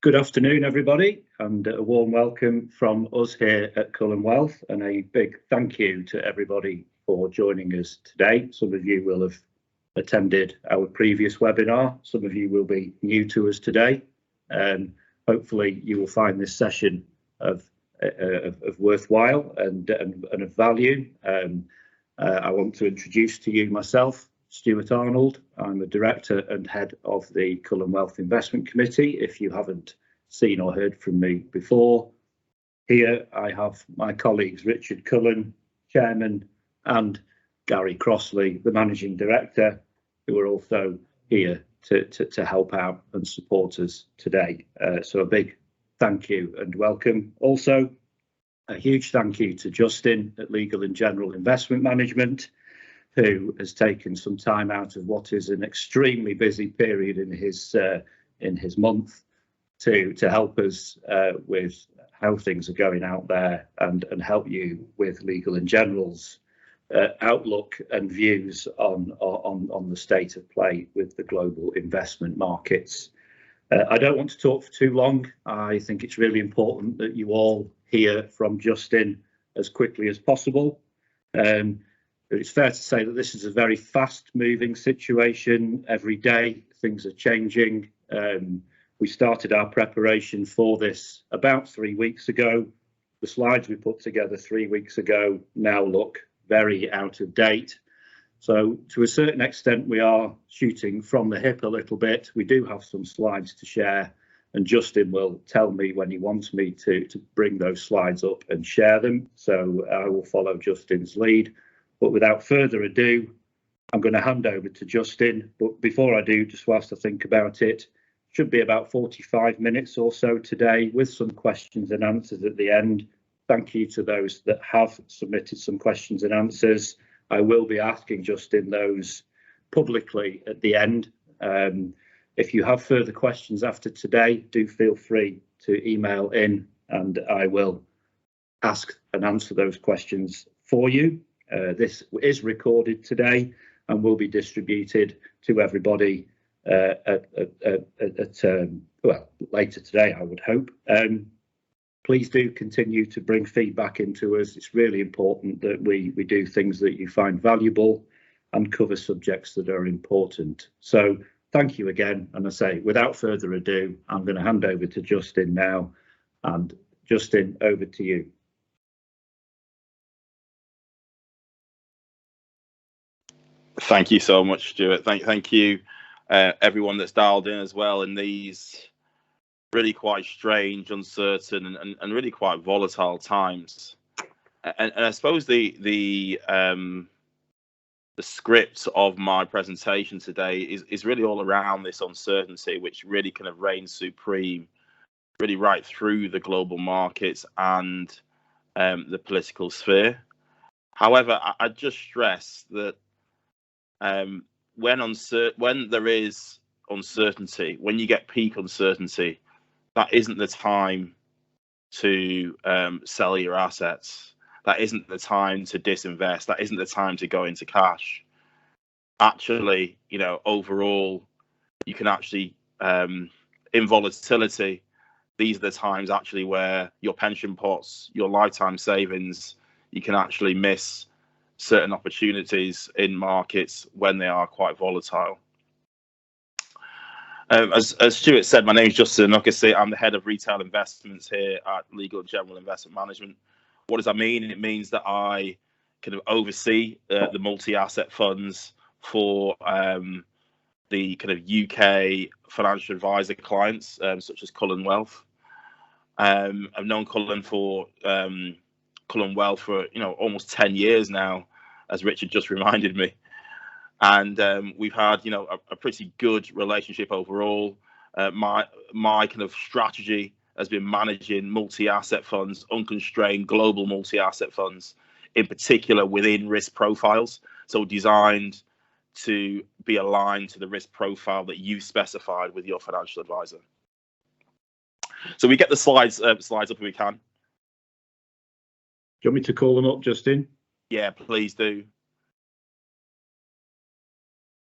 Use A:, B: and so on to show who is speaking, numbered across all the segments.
A: Good afternoon, everybody, and a warm welcome from us here at Cullen Wealth, and a big thank you to everybody for joining us today. Some of you will have attended our previous webinar. Some of you will be new to us today. Hopefully you will find this session of worthwhile and of value. I want to introduce to you myself, Stuart Arnold. I'm the Director and Head of the Cullen Wealth Investment Committee, if you haven't seen or heard from me before. Here I have my colleagues Richard Cullen, Chairman, and Gary Crossley, the Managing Director, who are also here to help out and support us today. So a big thank you and welcome. Also, a huge thank you to Justin at Legal and General Investment Management, who has taken some time out of what is an extremely busy period in his month to help us with how things are going out there and help you with Legal and General's outlook and views on the state of play with the global investment markets. I don't want to talk for too long. I think it's really important that you all hear from Justin as quickly as possible. It's fair to say that this is a very fast-moving situation. Every day things are changing. We started our preparation for this about 3 weeks ago. The slides we put together 3 weeks ago now look very out of date. So to a certain extent, we are shooting from the hip a little bit. We do have some slides to share, and Justin will tell me when he wants me to bring those slides up and share them. So I will follow Justin's lead. But without further ado, I'm going to hand over to Justin. But before I do, just whilst I think about it, should be about 45 minutes or so today with some questions and answers at the end. Thank you to those that have submitted some questions and answers. I will be asking Justin those publicly at the end. If you have further questions after today, do feel free to email in and I will ask and answer those questions for you. This is recorded today and will be distributed to everybody later today, I would hope. Please do continue to bring feedback into us. It's really important that we do things that you find valuable and cover subjects that are important. So thank you again. And I say, without further ado, I'm going to hand over to Justin now. And Justin, over to you.
B: Thank you so much, Stuart. Thank you, everyone that's dialed in as well in these really quite strange, uncertain, and really quite volatile times. And I suppose the script of my presentation today is really all around this uncertainty, which really kind of reigns supreme, really right through the global markets and the political sphere. However, I just stress that when there is uncertainty, when you get peak uncertainty, that isn't the time to sell your assets. That isn't the time to disinvest. That isn't the time to go into cash. Actually, overall, you can actually, in volatility, these are the times actually where your pension pots, your lifetime savings, you can actually miss certain opportunities in markets when they are quite volatile. As Stuart said, my name is Justin Nuckasey. I'm the head of retail investments here at Legal and General Investment Management. What does that mean? It means that I kind of oversee the multi-asset funds for the kind of UK financial advisor clients, such as Cullen Wealth. I've known Cullen Wealth for almost 10 years now, as Richard just reminded me. And we've had, a pretty good relationship overall. My kind of strategy has been managing multi-asset funds, unconstrained global multi-asset funds, in particular within risk profiles. So designed to be aligned to the risk profile that you've specified with your financial advisor. So we get the slides up if we can.
A: Do you want me to call them up, Justin?
B: Yeah, please do.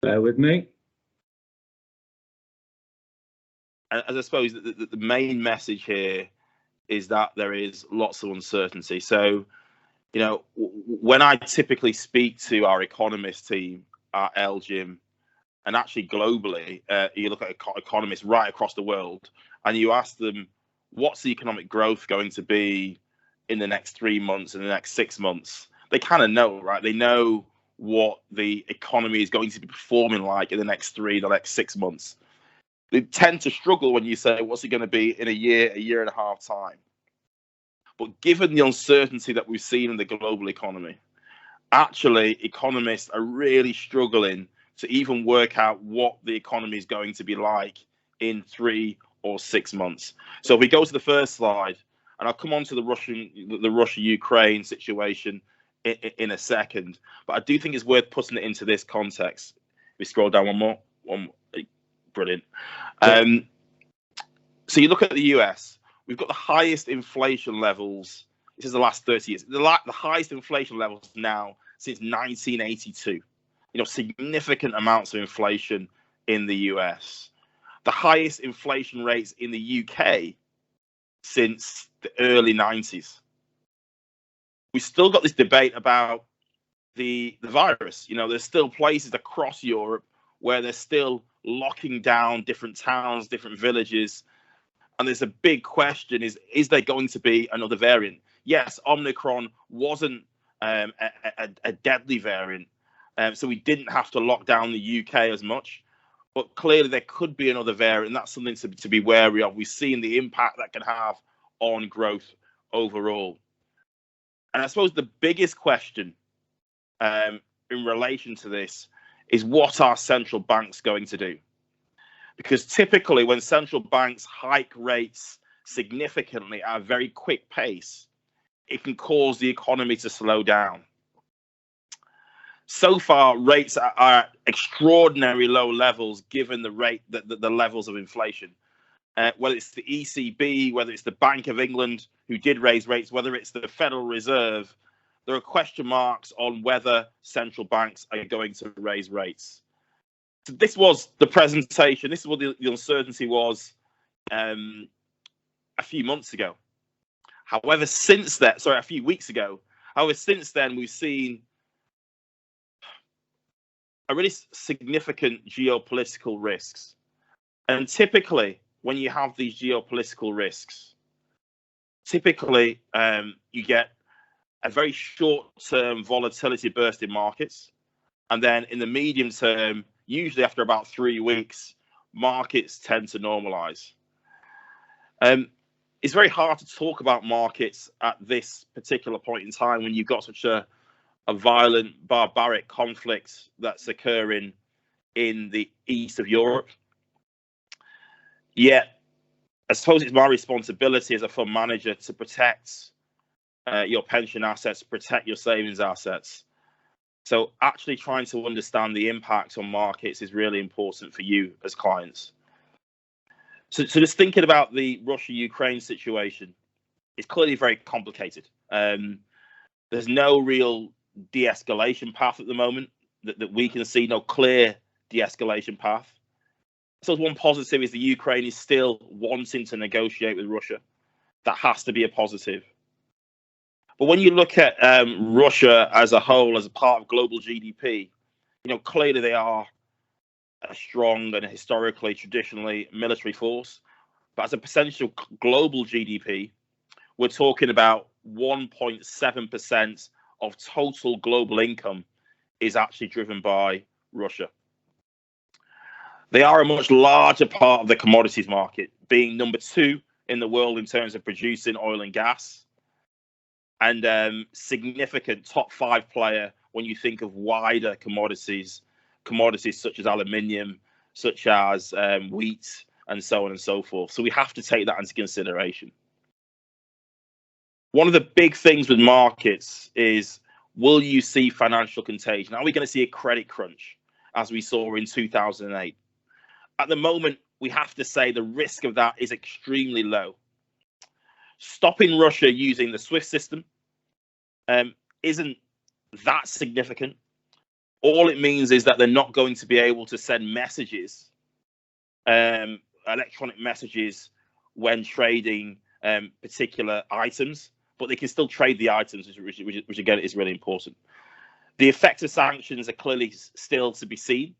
A: Bear with me.
B: And as I suppose the main message here is that there is lots of uncertainty. So, you know, when I typically speak to our economist team at LGIM, and actually globally, you look at economists right across the world, and you ask them, what's the economic growth going to be in the next 3 months, in the next 6 months? They kind of know, right? They know what the economy is going to be performing like in the next 6 months. They tend to struggle when you say, what's it going to be in a year and a half time? But given the uncertainty that we've seen in the global economy, actually, economists are really struggling to even work out what the economy is going to be like in 3 or 6 months. So if we go to the first slide, and I'll come on to the Russia-Ukraine situation in a second, but I do think it's worth putting it into this context. We scroll down one more. Brilliant. So you look at the US, we've got the highest inflation levels. This is the last 30 years. The highest inflation levels now since 1982. You know, significant amounts of inflation in the US. The highest inflation rates in the UK since the early 90s. We've still got this debate about the virus. You know, there's still places across Europe where they're still locking down different towns, different villages. And there's a big question, is there going to be another variant? Yes, Omicron wasn't a deadly variant, so we didn't have to lock down the UK as much. But clearly there could be another variant, and that's something to be wary of. We've seen the impact that can have on growth overall. And I suppose the biggest question in relation to this is, what are central banks going to do? Because typically when central banks hike rates significantly at a very quick pace, it can cause the economy to slow down. So far, rates are at extraordinary low levels given the levels of inflation. Whether it's the ECB, whether it's the Bank of England, who did raise rates, whether it's the Federal Reserve, there are question marks on whether central banks are going to raise rates. So this was the presentation. This is what the uncertainty was a few months ago. However, since then, a few weeks ago. However, since then, we've seen a really significant geopolitical risks. And typically, when you have these geopolitical risks, typically you get a very short-term volatility burst in markets. And then in the medium term, usually after about 3 weeks, markets tend to normalize. It's very hard to talk about markets at this particular point in time when you've got such a violent, barbaric conflict that's occurring in the east of Europe. Yet, I suppose it's my responsibility as a fund manager to protect your pension assets, protect your savings assets. So actually trying to understand the impact on markets is really important for you as clients. So just thinking about the Russia-Ukraine situation, it's clearly very complicated. There's no real de-escalation path at the moment that we can see, no clear de-escalation path. So one positive is the Ukraine is still wanting to negotiate with Russia. That has to be a positive. But when you look at Russia as a whole, as a part of global GDP, you know, clearly they are a strong and historically, traditionally military force. But as a percentage of global GDP, we're talking about 1.7% of total global income is actually driven by Russia. They are a much larger part of the commodities market, being number 2 in the world in terms of producing oil and gas, and significant top 5 player when you think of wider commodities such as aluminium, such as wheat, and so on and so forth. So we have to take that into consideration. One of the big things with markets is, will you see financial contagion? Are we going to see a credit crunch as we saw in 2008? At the moment, we have to say the risk of that is extremely low. Stopping Russia using the SWIFT system isn't that significant. All it means is that they're not going to be able to send messages electronic messages when trading particular items, but they can still trade the items, which again is really important. The effects of sanctions are clearly still to be seen,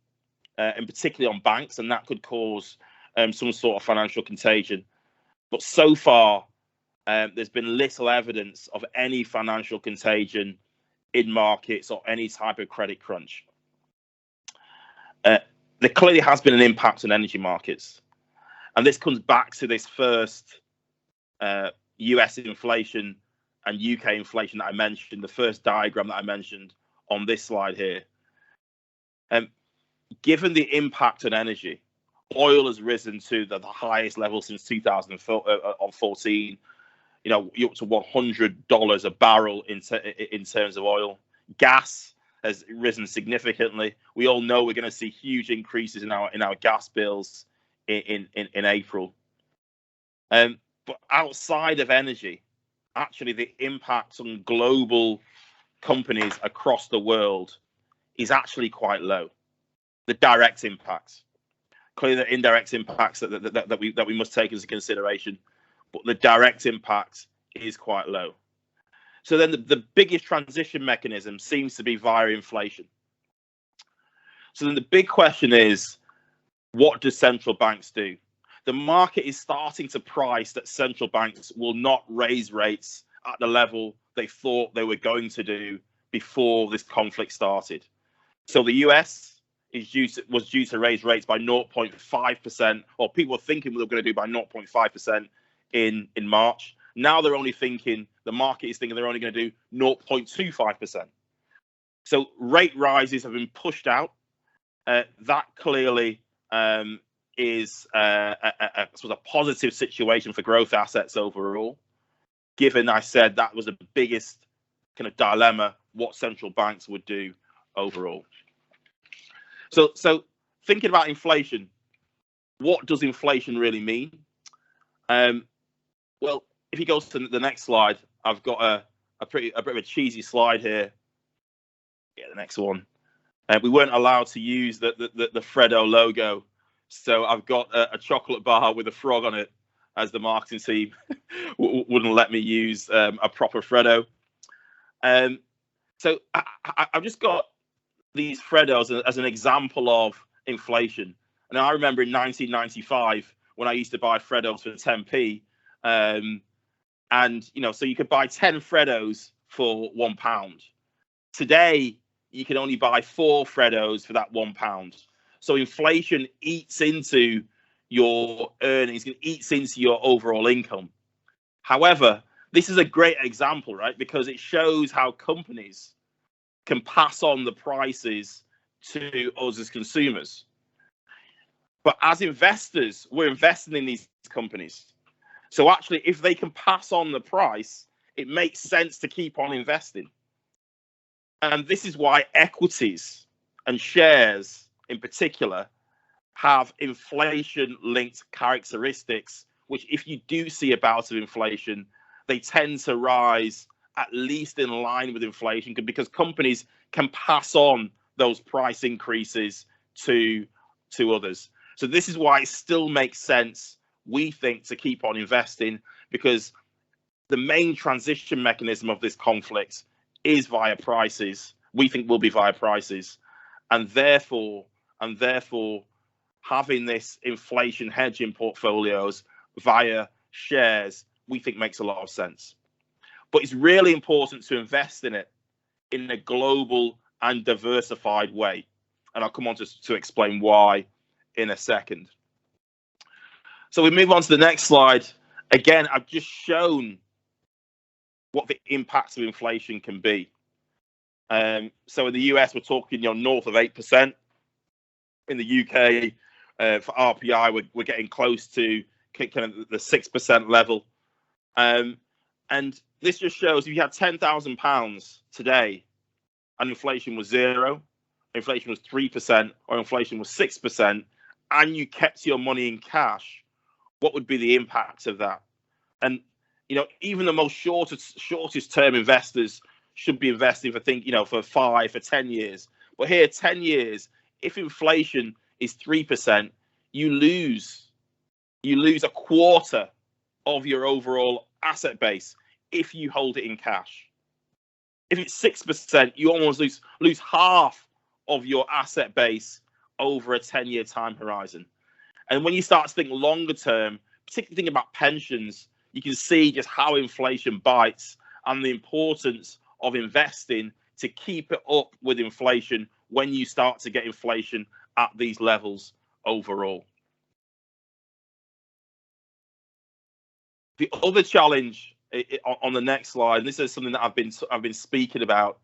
B: and particularly on banks, and that could cause some sort of financial contagion. But so far, there's been little evidence of any financial contagion in markets or any type of credit crunch. There clearly has been an impact on energy markets. And this comes back to this first US inflation and UK inflation that I mentioned, the first diagram that I mentioned on this slide here. Given the impact on energy, oil has risen to the highest level since 2014. You know, you're up to $100 a barrel in terms of oil. Gas has risen significantly. We all know we're going to see huge increases in our gas bills in April. But outside of energy, actually the impact on global companies across the world is actually quite low. The direct impacts, clearly the indirect impacts that we must take into consideration, but the direct impact is quite low. So then the biggest transition mechanism seems to be via inflation. So then the big question is, what do central banks do? The market is starting to price that central banks will not raise rates at the level they thought they were going to do before this conflict started. So the US was due to raise rates by 0.5%, or people were thinking they were going to do by 0.5% in March. Now they're only thinking, the market is thinking they're only going to do 0.25%. So rate rises have been pushed out. That clearly is a sort of positive situation for growth assets overall, given I said that was the biggest kind of dilemma, what central banks would do overall. So thinking about inflation, what does inflation really mean? Well, if you go to the next slide, I've got a bit of a cheesy slide here. Yeah, the next one. We weren't allowed to use the Freddo logo, so I've got a chocolate bar with a frog on it, as the marketing team wouldn't let me use a proper Freddo. So I've just got these Freddos as an example of inflation. And I remember in 1995 when I used to buy Freddos for 10p, and so you could buy 10 Freddos for £1. Today you can only buy 4 Freddos for that £1. So inflation eats into your earnings, it eats into your overall income. However, this is a great example, right? Because it shows how companies can pass on the prices to us as consumers. But as investors, we're investing in these companies. So actually, if they can pass on the price, it makes sense to keep on investing. And this is why equities and shares in particular have inflation-linked characteristics, which if you do see a bout of inflation, they tend to rise at least in line with inflation, because companies can pass on those price increases to others. So this is why it still makes sense, we think, to keep on investing, because the main transition mechanism of this conflict is via prices. We think will be via prices, and therefore having this inflation hedging portfolios via shares, we think makes a lot of sense. But it's really important to invest in it in a global and diversified way. And I'll come on to explain why in a second. So we move on to the next slide. Again, I've just shown what the impacts of inflation can be. So in the US, we're talking north of 8%. In the UK, for RPI, we're getting close to kind of the 6% level. And this just shows if you had £10,000 today and inflation was 0, inflation was 3%, or inflation was 6%, and you kept your money in cash, what would be the impact of that? And even the most shortest term investors should be investing for 5 for 10 years. But here, 10 years, if inflation is 3%, you lose you lose a quarter of your overall asset base if you hold it in cash. If it's 6%, you almost lose half of your asset base over a 10-year time horizon. And when you start to think longer term, particularly thinking about pensions, you can see just how inflation bites and the importance of investing to keep it up with inflation when you start to get inflation at these levels overall. The other challenge on the next slide, and this is something that I've been speaking about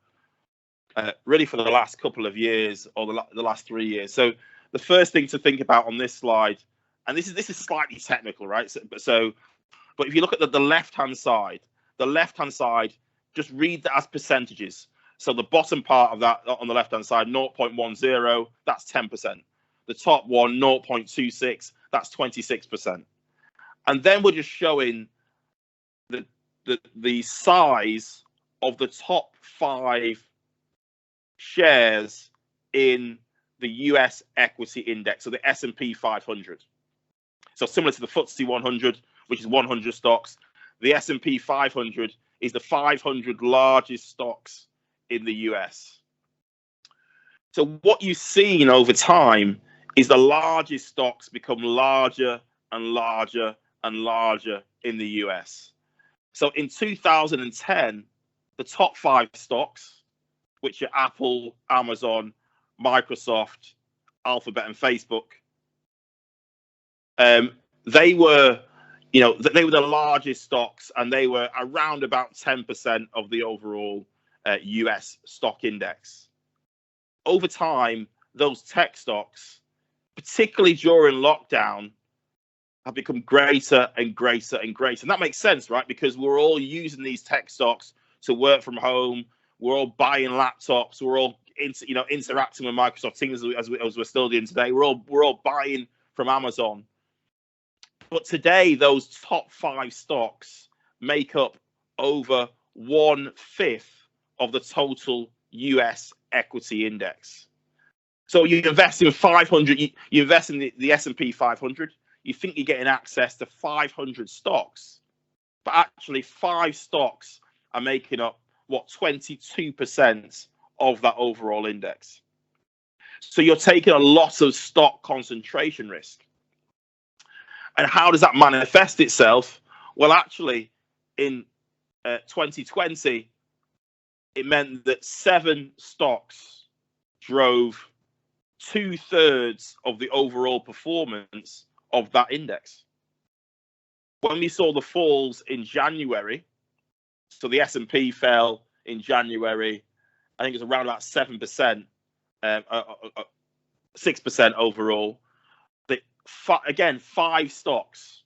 B: really for the last couple of years, or the last 3 years. So the first thing to think about on this slide, and this is slightly technical, right? But if you look at the left-hand side, just read that as percentages. So the bottom part of that on the left-hand side, 0.10, that's 10%. The top one, 0.26, that's 26%. And then we're just showing the size of the top 5 shares in the US equity index, so the S&P 500. So similar to the FTSE 100, which is 100 stocks, the S&P 500 is the 500 largest stocks in the US. So what you've seen over time is the largest stocks become larger and larger and larger in the US. So in 2010, the top 5 stocks, which are Apple, Amazon, Microsoft, Alphabet, and Facebook, they were the largest stocks, and they were around about 10% of the overall US stock index. Over time, those tech stocks, particularly during lockdown, have become greater and greater and greater. And that makes sense, right? Because we're all using these tech stocks to work from home. We're all buying laptops. We're all interacting with Microsoft Teams as we're still doing today. We're all buying from Amazon. But today, those top 5 stocks make up over 1/5 of the total US equity index. So you invest in 500, you invest in the S&P 500, you think you're getting access to 500 stocks, but actually 5 stocks are making up, 22% of that overall index. So you're taking a lot of stock concentration risk. And how does that manifest itself? Well, actually, in 2020, it meant that 7 stocks drove 2/3 of the overall performance of that index. When we saw the falls in January, so the S&P fell in January, I think it was around about 7%, 6% overall. Again, 5 stocks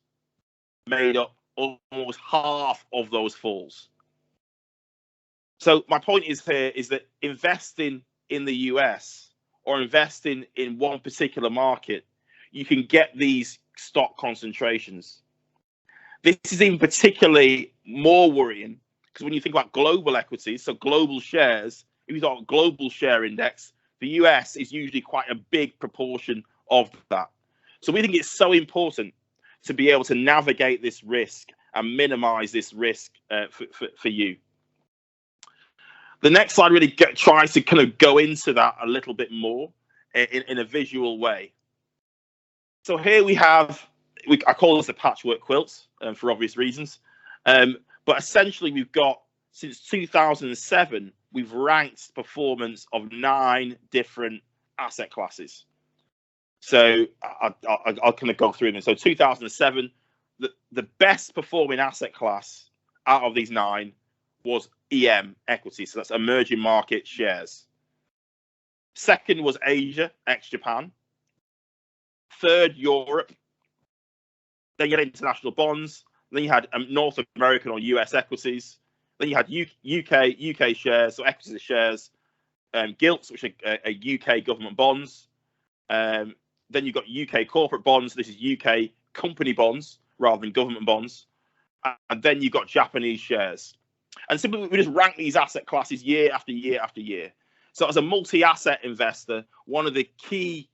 B: made up almost half of those falls. So my point is that investing in the US or investing in one particular market, you can get these stock concentrations. This is even particularly more worrying because when you think about global equities, so global shares, if you talk global share index, the US is usually quite a big proportion of that. So we think it's so important to be able to navigate this risk and minimize this risk for you. The next slide really tries to kind of go into that a little bit more in a visual way. So here we have, I call this a patchwork quilt for obvious reasons. But essentially we've got, since 2007, we've ranked performance of 9 different asset classes. So I'll kind of go through them. So 2007, the best performing asset class out of these 9 was EM equity. So that's emerging market shares. Second was Asia, ex-Japan. Third, Europe. Then you had international bonds. Then you had North American or US equities. Then you had UK shares, so equities shares. Gilts, which are UK government bonds. Then you've got UK corporate bonds. This is UK company bonds rather than government bonds. And then you've got Japanese shares. And simply, we just rank these asset classes year after year after year. So as a multi-asset investor, one of the key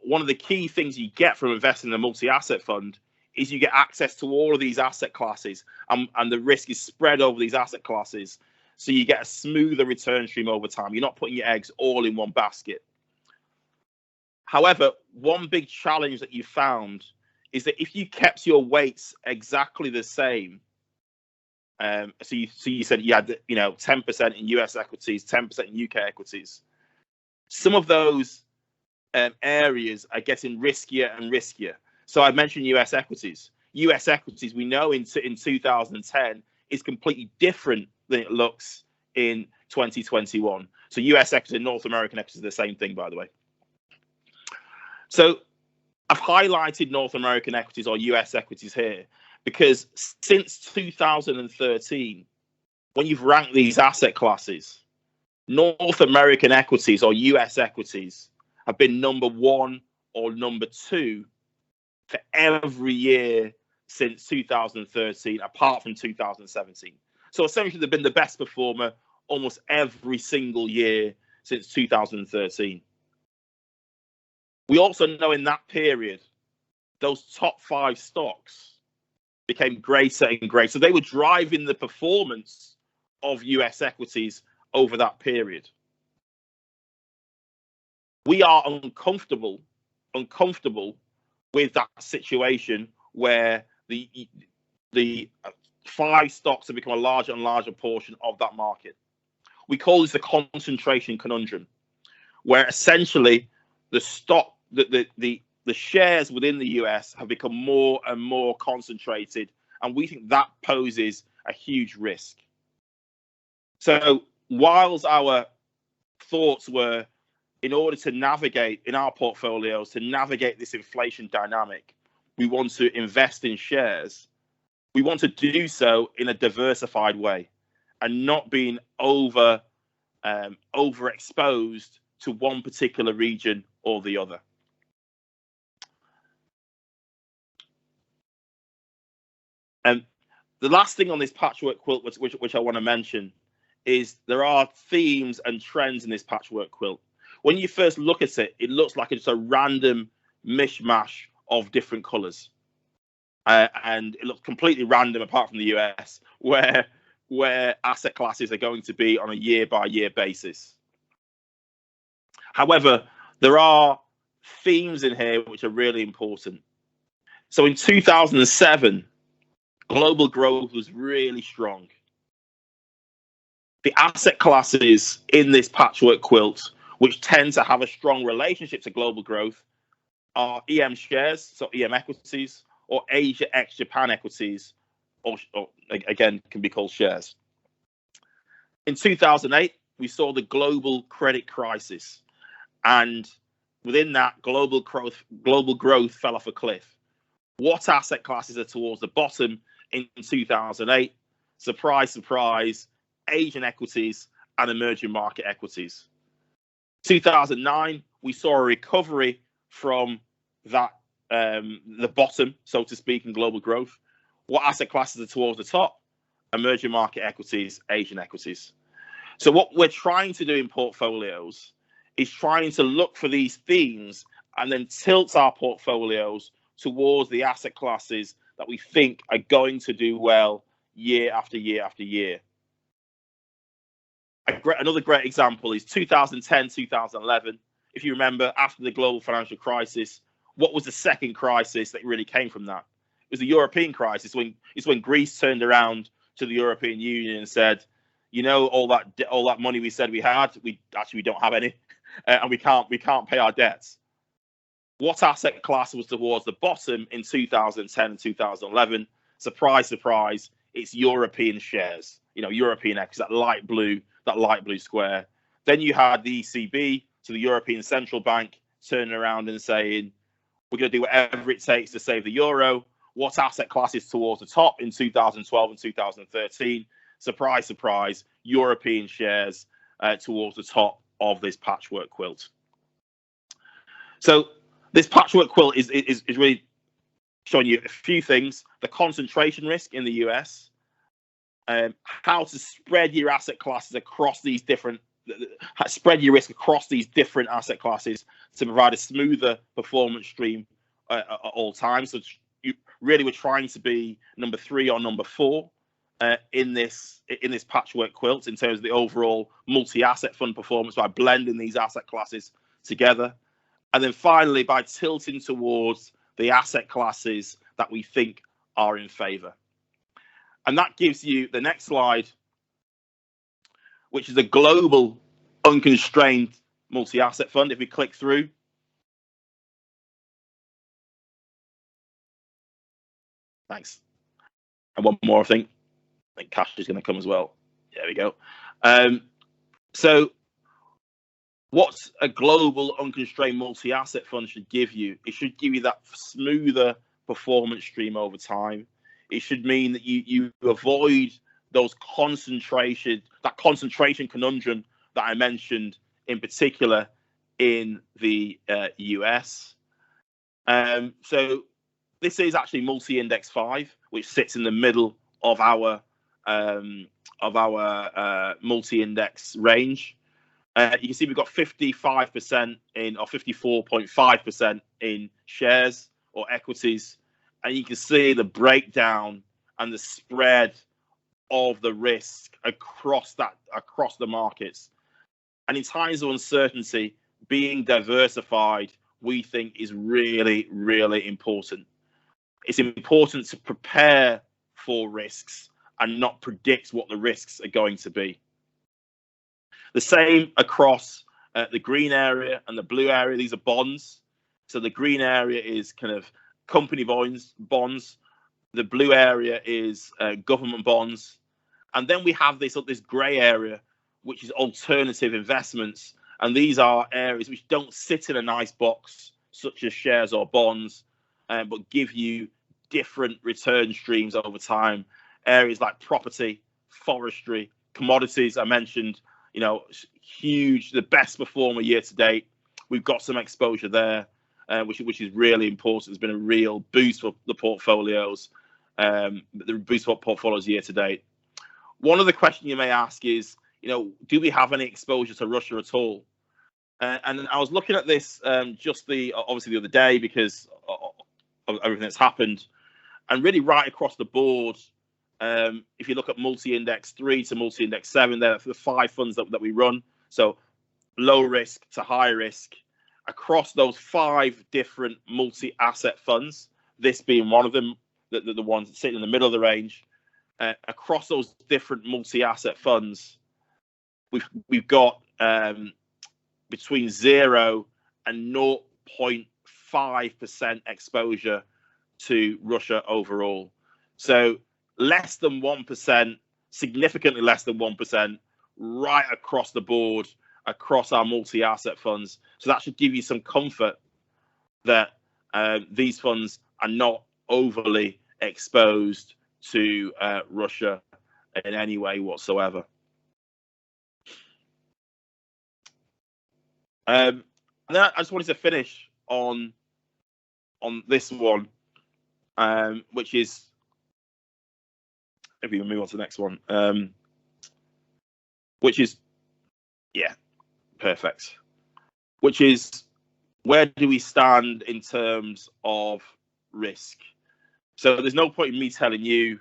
B: one of the key things you get from investing in a multi-asset fund is you get access to all of these asset classes, and the risk is spread over these asset classes. So you get a smoother return stream over time. You're not putting your eggs all in one basket. However, one big challenge that you found is that if you kept your weights exactly the same, so you said you had 10% in US equities, 10% in UK equities, some of those areas are getting riskier and riskier. So I mentioned US equities. US equities, we know in 2010 is completely different than it looks in 2021. So US equities and North American equities are the same thing, by the way. So I've highlighted North American equities or US equities here because since 2013, when you've ranked these asset classes, North American equities or US equities have been number 1 or number 2 for every year since 2013, apart from 2017. So essentially, they've been the best performer almost every single year since 2013. We also know in that period, those top 5 stocks became greater and greater. So they were driving the performance of US equities over that period. We are uncomfortable with that situation where the 5 stocks have become a larger and larger portion of that market. We call this the concentration conundrum, where essentially the shares within the US have become more and more concentrated, and we think that poses a huge risk. So whilst our thoughts were, in order to navigate in our portfolios, to navigate this inflation dynamic, we want to invest in shares. We want to do so in a diversified way and not being overexposed to one particular region or the other. And the last thing on this patchwork quilt, which I want to mention, is there are themes and trends in this patchwork quilt. When you first look at it, it looks like it's a random mishmash of different colors. And it looks completely random apart from the US, where asset classes are going to be on a year-by-year basis. However, there are themes in here which are really important. So in 2007, global growth was really strong. The asset classes in this patchwork quilt, which tend to have a strong relationship to global growth, are EM shares, so EM equities, or Asia ex-Japan equities, or again, can be called shares. In 2008, we saw the global credit crisis, and within that, global growth fell off a cliff. What asset classes are towards the bottom in 2008? Surprise, surprise, Asian equities and emerging market equities. 2009, we saw a recovery from that, the bottom, so to speak, in global growth. What asset classes are towards the top? Emerging market equities, Asian equities. So what we're trying to do in portfolios is trying to look for these themes and then tilt our portfolios towards the asset classes that we think are going to do well year after year after year. Another great example is 2010, 2011. If you remember, after the global financial crisis, what was the second crisis that really came from that? It was the European crisis. It's when Greece turned around to the European Union and said, you know, all that money we said we had, we don't have any, and we can't pay our debts. What asset class was towards the bottom in 2010 and 2011? Surprise, surprise, it's European shares. You know, European equities, that light blue square. Then you had the ECB, so the European Central Bank, turning around and saying, we're going to do whatever it takes to save the euro. What asset classes towards the top in 2012 and 2013? Surprise, surprise, European shares towards the top of this patchwork quilt. So this patchwork quilt is really showing you a few things: the concentration risk in the US, how to spread your asset classes across these different spread your risk across these different asset classes to provide a smoother performance stream at all times. So really, we're trying to be number 3 or number 4 in this patchwork quilt in terms of the overall multi-asset fund performance by blending these asset classes together. And then finally, by tilting towards the asset classes that we think are in favor. And that gives you the next slide, which is a global unconstrained multi-asset fund. If we click through, thanks. And one more, I think cash is going to come as well. There we go. So what a global unconstrained multi-asset fund should give you, it should give you that smoother performance stream over time. It should mean that you avoid that concentration conundrum that I mentioned in particular in the US. So this is actually multi-index 5, which sits in the middle of our multi-index range. You can see we've got 55% in, or 54.5% in shares or equities, and you can see the breakdown and the spread of the risk across the markets. And in times of uncertainty, being diversified, we think, is really, really important. It's important to prepare for risks and not predict what the risks are going to be. The same across the green area and the blue area. These are bonds. So the green area is kind of company bonds. The blue area is government bonds. And then we have this grey area, which is alternative investments. And these are areas which don't sit in a nice box, such as shares or bonds, but give you different return streams over time. Areas like property, forestry, commodities, I mentioned, huge, the best performer year to date. We've got some exposure there, which is really important. There's been a real boost for the portfolios, the boost for portfolios year to date. One of the questions you may ask is, do we have any exposure to Russia at all? And I was looking at this obviously the other day because of everything that's happened, and really right across the board. If you look at multi-index 3 to multi-index 7, they're the 5 funds that we run. So low risk to high risk across those 5 different multi-asset funds, this being one of them, the ones that sit in the middle of the range. Across those different multi-asset funds, we've got between 0 and 0.5% exposure to Russia overall. So less than 1%, significantly less than 1%, right across the board, across our multi-asset funds. So that should give you some comfort that these funds are not overly exposed to Russia in any way whatsoever. And then I just wanted to finish on this one, which is, if we move on to the next one, which is, yeah, perfect. Which is, where do we stand in terms of risk? So there's no point in me telling you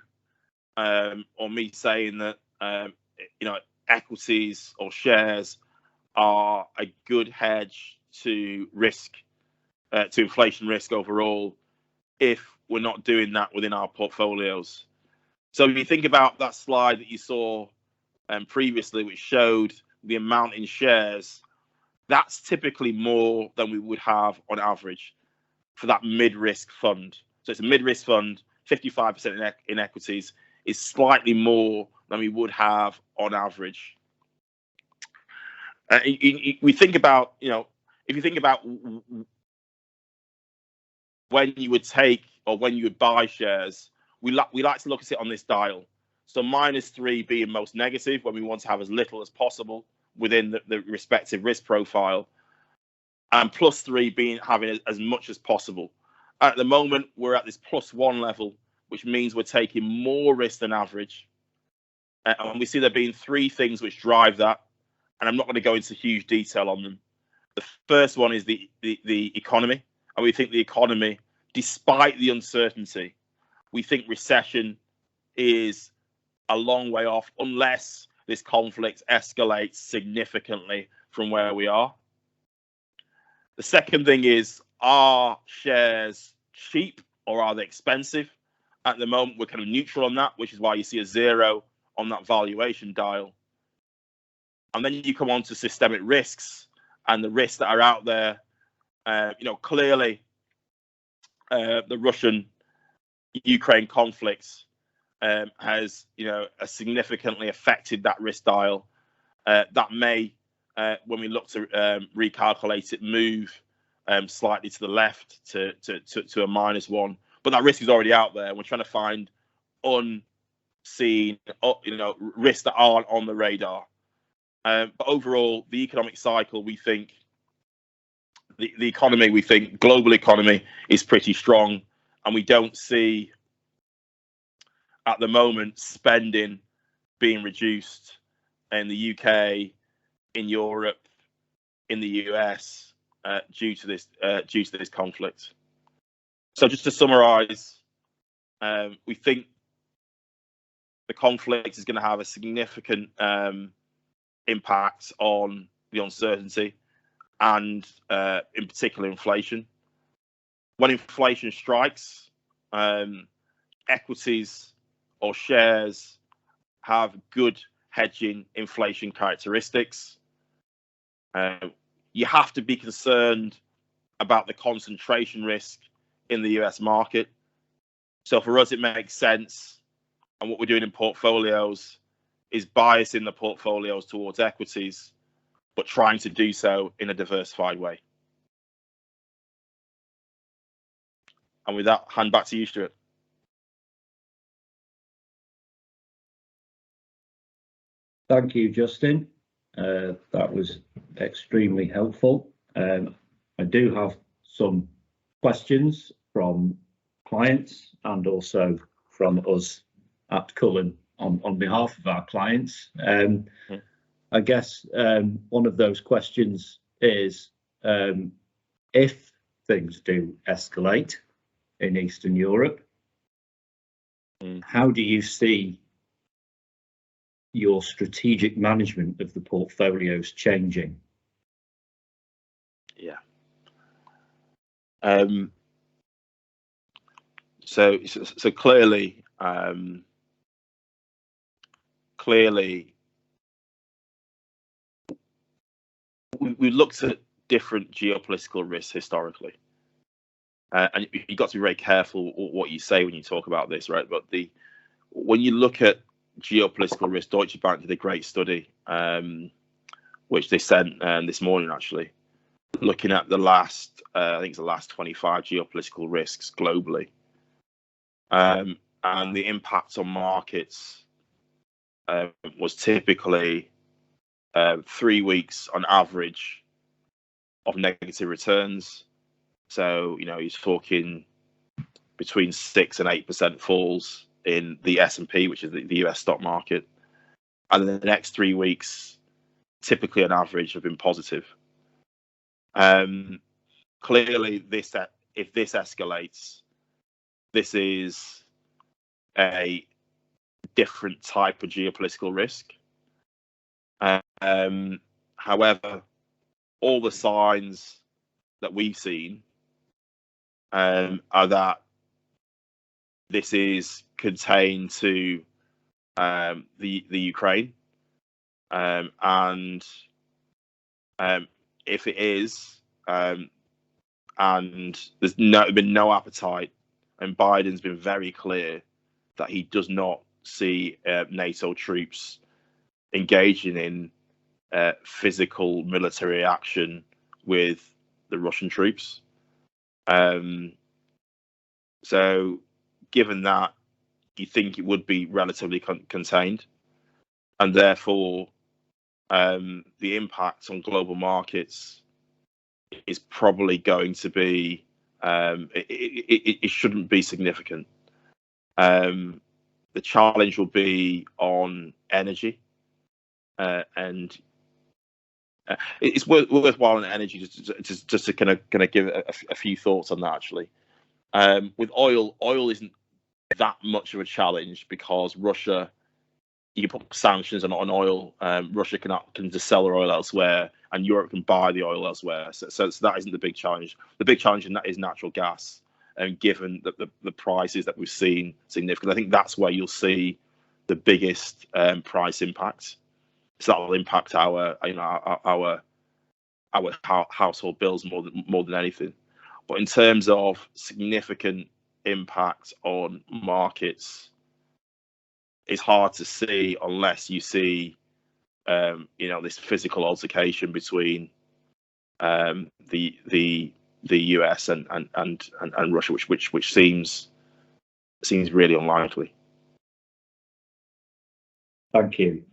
B: or me saying that equities or shares are a good hedge to risk, to inflation risk overall, if we're not doing that within our portfolios. So if you think about that slide that you saw previously, which showed the amount in shares, that's typically more than we would have on average for that mid-risk fund. So it's a mid-risk fund, 55% in equities is slightly more than we would have on average. We think about, if you think about when you would take or when you would buy shares, we like to look at it on this dial. So -3 being most negative, when we want to have as little as possible within the respective risk profile, and +3 being having as much as possible. At the moment, we're at this +1 level, which means we're taking more risk than average. And we see there being 3 things which drive that. and I'm not going to go into huge detail on them. The first one is the economy, and we think the economy, despite the uncertainty, we think recession is a long way off unless this conflict escalates significantly from where we are. The second thing is, are shares cheap or are they expensive? At the moment, we're kind of neutral on that, which is why you see a 0 on that valuation dial. And then you come on to systemic risks and the risks that are out there. Clearly, the Russian-Ukraine conflict has, significantly affected that risk dial. That may, when we look to recalculate it, move slightly to the left to a -1. But that risk is already out there. We're trying to find unseen, risks that aren't on the radar. But overall, the economic cycle, we think, the economy, we think, global economy is pretty strong, and we don't see at the moment spending being reduced in the UK, in Europe, in the US due to this conflict. So just to summarise, we think the conflict is going to have a significant impact on the uncertainty and, in particular, inflation. When inflation strikes, equities or shares have good hedging inflation characteristics. You have to be concerned about the concentration risk in the US market. So for us, it makes sense. And what we're doing in portfolios is biasing the portfolios towards equities, but trying to do so in a diversified way. And with that, hand back to you, Stuart.
A: Thank you, Justin. That was extremely helpful. I do have some questions from clients and also from us at Cullen on behalf of our clients. I guess one of those questions is, if things do escalate in Eastern Europe, how do you see your strategic management of the portfolios changing?
B: Yeah. So clearly, we looked at different geopolitical risks historically, and you've got to be very careful what you say when you talk about this, right? But when you look at geopolitical risk, Deutsche Bank did a great study, which they sent this morning, actually, looking at the last, I think it's the last 25 geopolitical risks globally, and the impact on markets was typically 3 weeks on average of negative returns. So, he's talking between 6 and 8% falls in the S&P, which is the US stock market. And the next 3 weeks, typically on average, have been positive. Clearly, if this escalates, this is a different type of geopolitical risk. However, all the signs that we've seen are that this is contained to the Ukraine, and if it is, and there's been no appetite, and Biden's been very clear that he does not see NATO troops engaging in physical military action with the Russian troops. So given that, you think it would be relatively contained, and therefore the impact on global markets is probably going to be, it shouldn't be significant. The challenge will be on energy, and It's worthwhile in energy just to kind of give a few thoughts on that actually. With oil isn't that much of a challenge because Russia, you can put sanctions on oil. Russia can just sell their oil elsewhere, and Europe can buy the oil elsewhere. So that isn't the big challenge. The big challenge in that is natural gas, and given the prices that we've seen significantly, I think that's where you'll see the biggest price impact. So that will impact our household bills more than anything. But in terms of significant impact on markets, it's hard to see unless you see this physical altercation between the US and Russia, which seems really unlikely.
A: Thank you.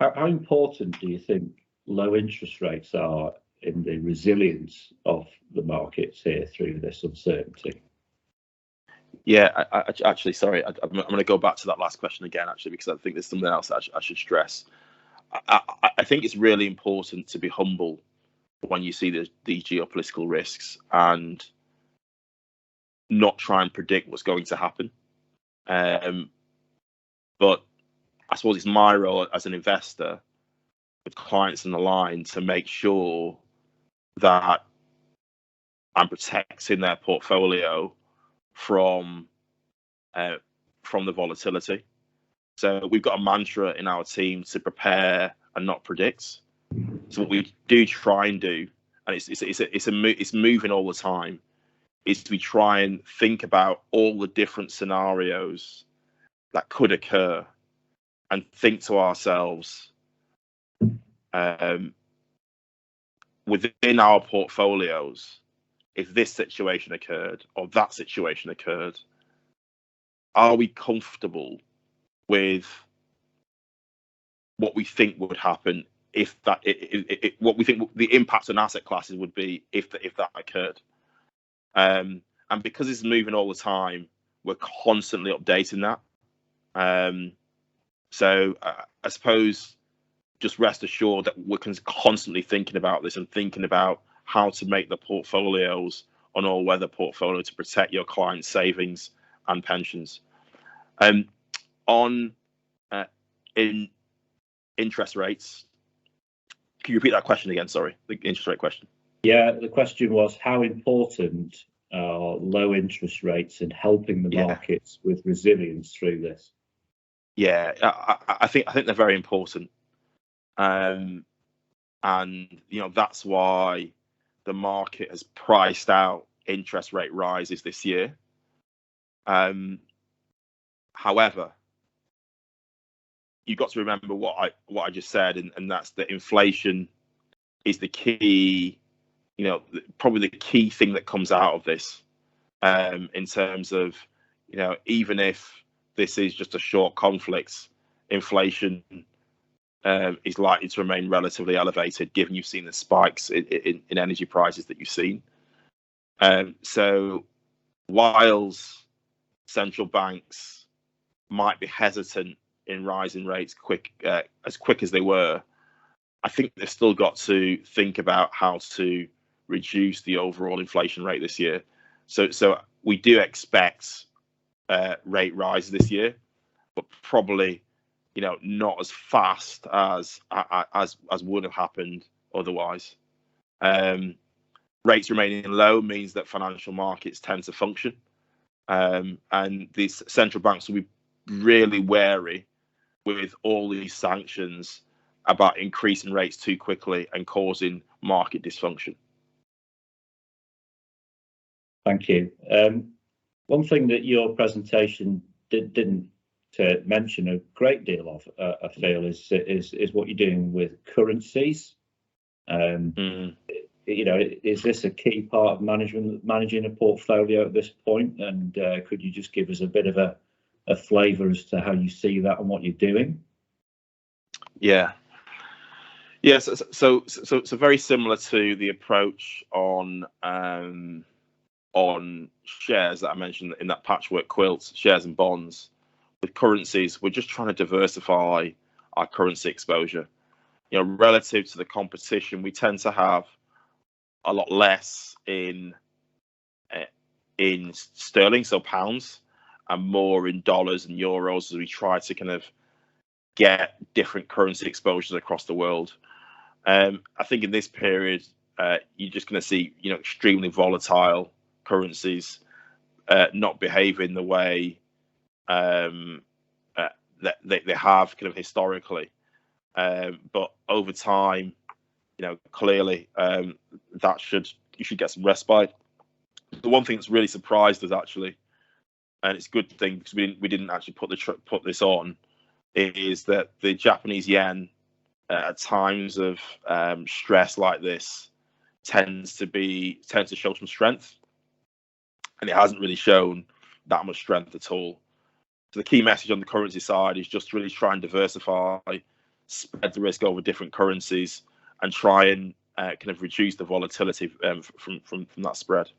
A: How important do you think low interest rates are in the resilience of the markets here through this uncertainty?
B: Yeah, actually, sorry, I'm going to go back to that last question again, actually, because I think there's something else I should stress. I think it's really important to be humble when you see these geopolitical risks and not try and predict what's going to happen. But I suppose it's my role as an investor with clients on the line to make sure that I'm protecting their portfolio from the volatility. So we've got a mantra in our team to prepare and not predict. So what we do try and do, and it's moving all the time, is we try and think about all the different scenarios that could occur and think to ourselves, within our portfolios, if this situation occurred or that situation occurred, are we comfortable with what we think would happen if that, what we think the impact on asset classes would be if that occurred? And because it's moving all the time, we're constantly updating that. So I suppose just rest assured that we're constantly thinking about this and thinking about how to make the portfolios an all-weather portfolio to protect your clients' savings and pensions. On in interest rates, can you repeat that question again? Sorry, the interest rate question.
A: Yeah, the question was, how important are low interest rates in helping the markets with resilience through this?
B: Yeah, I think they're very important, and that's why the market has priced out interest rate rises this year. However, you've got to remember what I just said, and that's that inflation is the key, probably the key thing that comes out of this, in terms of, even if this is just a short conflict, inflation is likely to remain relatively elevated, given you've seen the spikes in energy prices that you've seen. So whilst central banks might be hesitant in rising rates as quick as they were, I think they've still got to think about how to reduce the overall inflation rate this year. So we do expect rate rise this year, but probably not as fast as would have happened otherwise. Rates remaining low means that financial markets tend to function, and these central banks will be really wary with all these sanctions about increasing rates too quickly and causing market dysfunction.
A: Thank you. One thing that your presentation didn't mention a great deal of, I feel, is what you're doing with currencies. Is this a key part of managing a portfolio at this point? And could you just give us a bit of a flavour as to how you see that and what you're doing?
B: Yeah. So very similar to the approach on shares that I mentioned in that patchwork quilt, shares and bonds. With currencies, we're just trying to diversify our currency exposure. relative to the competition, we tend to have a lot less in sterling, so pounds, and more in dollars and euros as we try to kind of get different currency exposures across the world. I think in this period, you're just going to see, extremely volatile currencies not behaving the way that they have kind of historically. But over time, clearly you should get some respite. The one thing that's really surprised us actually, and it's a good thing because we didn't actually put this on, is that the Japanese yen at times of stress like this tends to show some strength, and it hasn't really shown that much strength at all. So the key message on the currency side is just to really try and diversify, spread the risk over different currencies, and try and kind of reduce the volatility from that spread.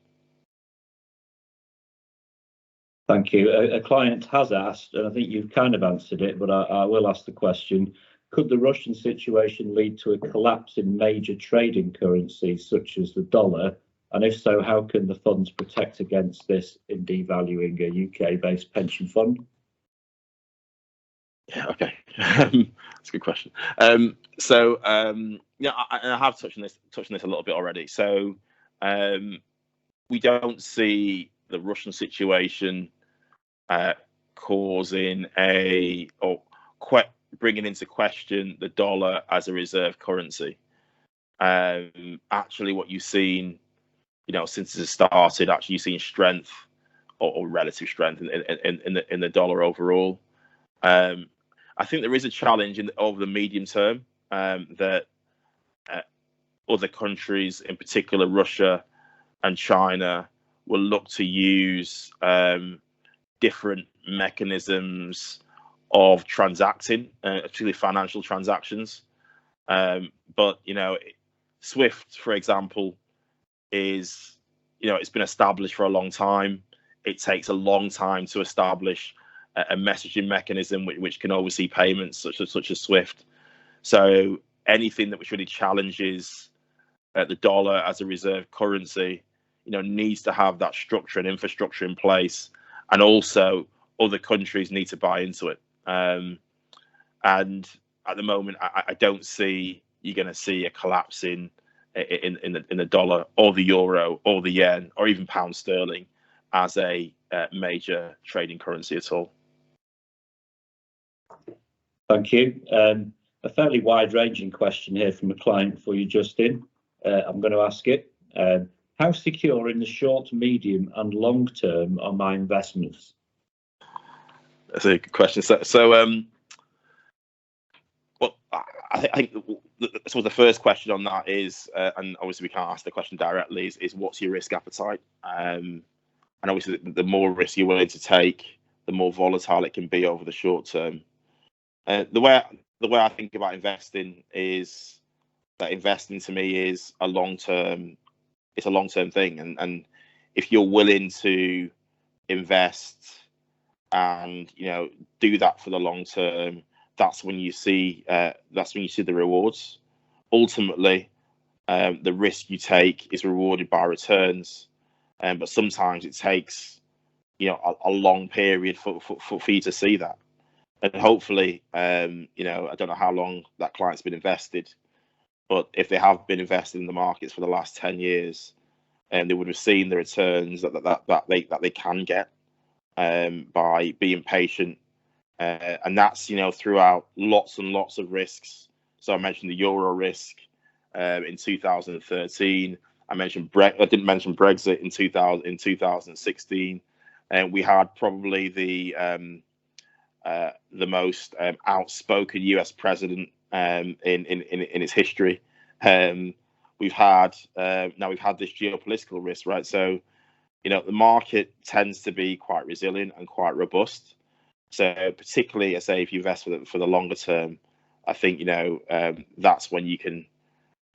A: Thank you. A client has asked, and I think you've kind of answered it, but I will ask the question: could the Russian situation lead to a collapse in major trading currencies such as the dollar? And if so, how can the funds protect against this in devaluing a UK-based pension fund?
B: Yeah, okay. That's a good question. I have touched on this a little bit already. So we don't see the Russian situation causing bringing into question the dollar as a reserve currency. Actually, what you've seen, since it started, actually you've seen strength or relative strength in the dollar overall. I think there is a challenge over the medium term that other countries, in particular Russia and China, will look to use different mechanisms of transacting, particularly financial transactions. But SWIFT, for example, is it's been established for a long time. It takes a long time to establish a messaging mechanism which can oversee payments such as SWIFT. So anything that which really challenges the dollar as a reserve currency, needs to have that structure and infrastructure in place, and also other countries need to buy into it. And at the moment, I don't see you're going to see a collapse in the dollar or the euro or the yen or even pound sterling as a major trading currency at all.
A: Thank you. A fairly wide-ranging question here from a client for you, Justin. I'm going to ask it. How secure in the short, medium, and long term are my investments?
B: That's a good question. Well, I think the first question on that is, and obviously we can't ask the question directly, is what's your risk appetite? And obviously, the more risk you're willing to take, the more volatile it can be over the short term. The way I think about investing is that investing to me is a long-term thing, and if you're willing to invest and do that for the long term, that's when you see the rewards. Ultimately, the risk you take is rewarded by returns, but sometimes it takes a long period for you to see that. And hopefully, I don't know how long that client's been invested, but if they have been invested in the markets for the last 10 years, they would have seen the returns that they can get by being patient, and that's throughout lots and lots of risks. So I mentioned the euro risk in 2013. I didn't mention Brexit in 2016, and we had probably the most outspoken US president in its history. We've had this geopolitical risk, right? So the market tends to be quite resilient and quite robust. So particularly, I say, if you invest for the longer term, I think that's when you can,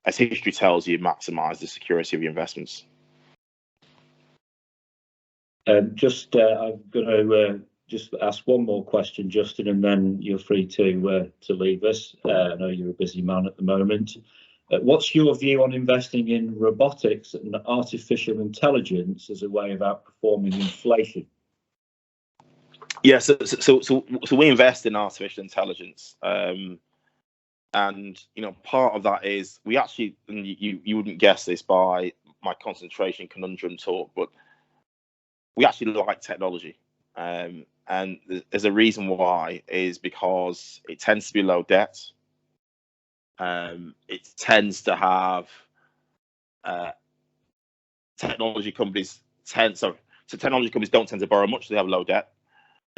B: as history tells you, maximize the security of your investments.
A: I'm going to just ask one more question, Justin, and then you're free to leave us. I know you're a busy man at the moment. What's your view on investing in robotics and artificial intelligence as a way of outperforming inflation?
B: Yeah, so we invest in artificial intelligence, and part of that is we actually, and you wouldn't guess this by my concentration conundrum talk, but we actually like technology, and there's a reason why, is because it tends to be low debt. It tends to have technology companies don't tend to borrow much, so they have low debt.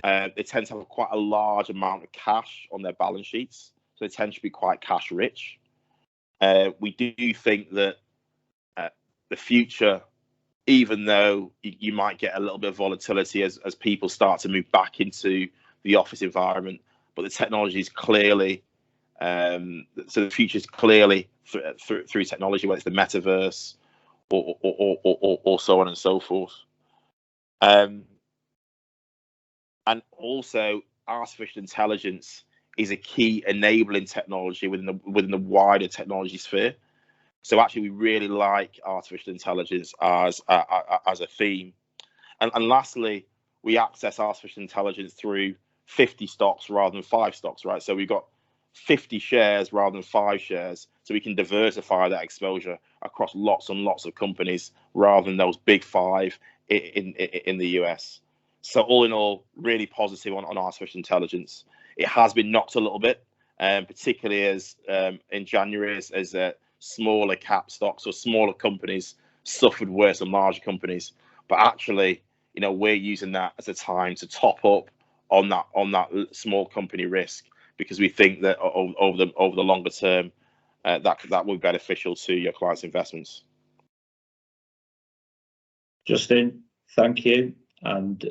B: They tend to have quite a large amount of cash on their balance sheets, so they tend to be quite cash rich. We do think that the future, even though you might get a little bit of volatility as people start to move back into the office environment, but the technology is clearly, so the future is clearly through technology, whether it's the metaverse or so on and so forth. And also, artificial intelligence is a key enabling technology within the wider technology sphere. So actually, we really like artificial intelligence as a theme. And lastly, we access artificial intelligence through 50 stocks rather than 5 stocks, right? So we've got 50 shares rather than 5 shares, so we can diversify that exposure across lots and lots of companies rather than those big 5 in the US. So all in all, really positive on artificial intelligence. It has been knocked a little bit, particularly as in January, as smaller cap stocks or smaller companies suffered worse than larger companies. But actually, we're using that as a time to top up on that small company risk, because we think that over the longer term, that will be beneficial to your clients' investments.
A: Justin, thank you. And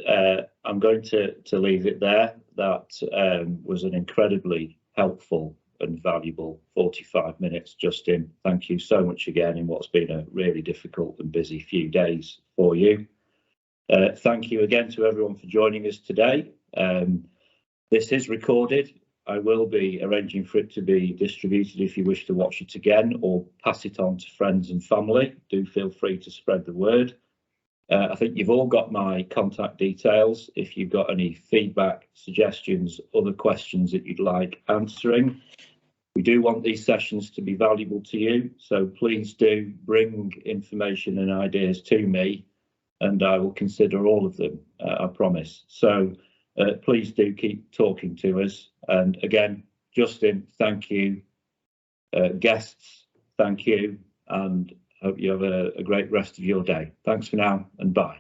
A: I'm going to leave it there. That was an incredibly helpful and valuable 45 minutes, Justin. Thank you so much again in what's been a really difficult and busy few days for you. Thank you again to everyone for joining us today. This is recorded. I will be arranging for it to be distributed if you wish to watch it again or pass it on to friends and family. Do feel free to spread the word. I think you've all got my contact details. If you've got any feedback, suggestions, other questions that you'd like answering. We do want these sessions to be valuable to you, so please do bring information and ideas to me, and I will consider all of them, I promise. So please do keep talking to us. And again, Justin, thank you. Guests, thank you. And hope you have a great rest of your day. Thanks for now, and bye.